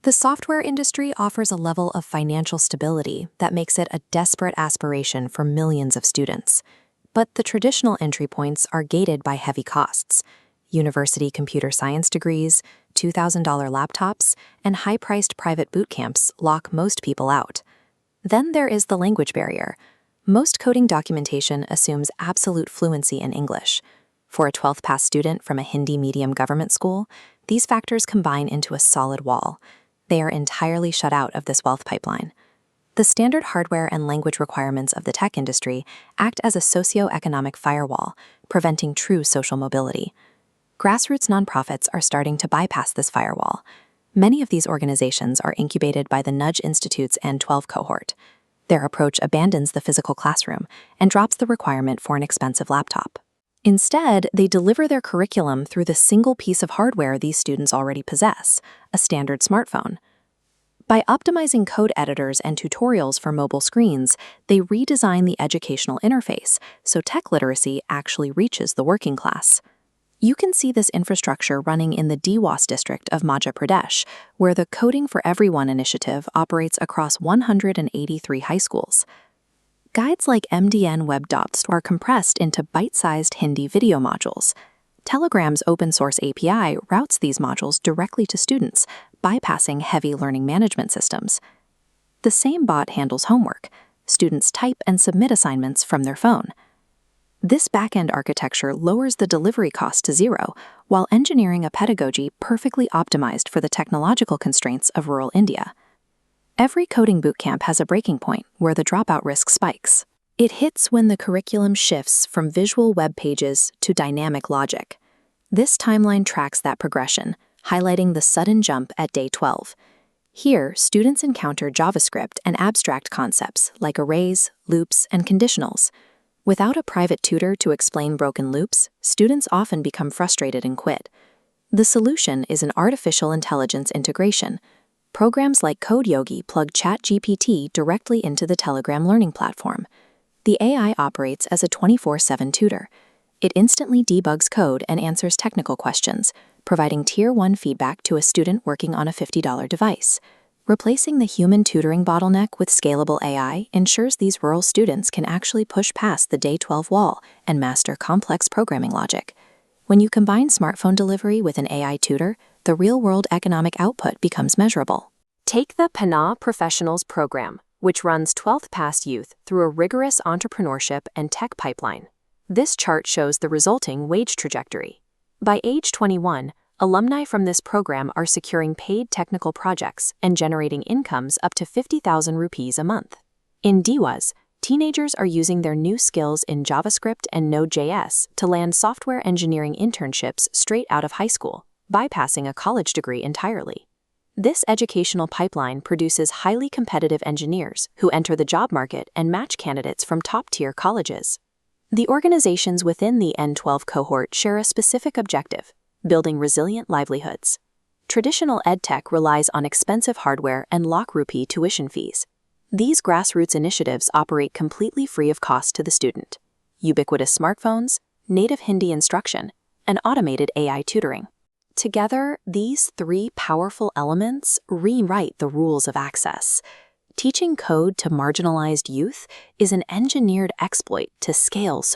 The software industry offers a level of financial stability that makes it a desperate aspiration for millions of students. But the traditional entry points are gated by heavy costs. University computer science degrees, $2,000 laptops, and high-priced private bootcamps lock most people out. Then there is the language barrier. Most coding documentation assumes absolute fluency in English. For a 12th pass student from a Hindi medium government school, these factors combine into a solid wall. They are entirely shut out of this wealth pipeline. The standard hardware and language requirements of the tech industry act as a socio-economic firewall, preventing true social mobility. Grassroots nonprofits are starting to bypass this firewall. Many of these organizations are incubated by the Nudge Institute's N12 cohort. Their approach abandons the physical classroom and drops the requirement for an expensive laptop. Instead, they deliver their curriculum through the single piece of hardware these students already possess, a standard smartphone. By optimizing code editors and tutorials for mobile screens, they redesign the educational interface so tech literacy actually reaches the working class. You can see this infrastructure running in the Dewas district of Madhya Pradesh, where the Coding for Everyone initiative operates across 183 high schools. Guides like MDN Web Dots are compressed into bite-sized Hindi video modules. Telegram's open-source API routes these modules directly to students, bypassing heavy learning management systems. The same bot handles homework. Students type and submit assignments from their phone. This back-end architecture lowers the delivery cost to zero, while engineering a pedagogy perfectly optimized for the technological constraints of rural India. Every coding bootcamp has a breaking point where the dropout risk spikes. It hits when the curriculum shifts from visual web pages to dynamic logic. This timeline tracks that progression, highlighting the sudden jump at day 12. Here, students encounter JavaScript and abstract concepts like arrays, loops, and conditionals. Without a private tutor to explain broken loops, students often become frustrated and quit. The solution is an artificial intelligence integration. Programs like CodeYogi plug ChatGPT directly into the Telegram learning platform. The AI operates as a 24/7 tutor. It instantly debugs code and answers technical questions, providing Tier 1 feedback to a student working on a $50 device. Replacing the human tutoring bottleneck with scalable AI ensures these rural students can actually push past the Day 12 wall and master complex programming logic. When you combine smartphone delivery with an AI tutor, the real-world economic output becomes measurable. Take the PANA Professionals program, which runs 12th pass youth through a rigorous entrepreneurship and tech pipeline. This chart shows the resulting wage trajectory. By age 21, alumni from this program are securing paid technical projects and generating incomes up to 50,000 rupees a month. In Dewas, teenagers are using their new skills in JavaScript and Node.js to land software engineering internships straight out of high school, bypassing a college degree entirely. This educational pipeline produces highly competitive engineers who enter the job market and match candidates from top-tier colleges. The organizations within the N12 cohort share a specific objective: building resilient livelihoods. Traditional edtech relies on expensive hardware and lakh rupee tuition fees. These grassroots initiatives operate completely free of cost to the student. Ubiquitous smartphones, native Hindi instruction, and automated AI tutoring. Together, these three powerful elements rewrite the rules of access. Teaching code to marginalized youth is an engineered exploit to scale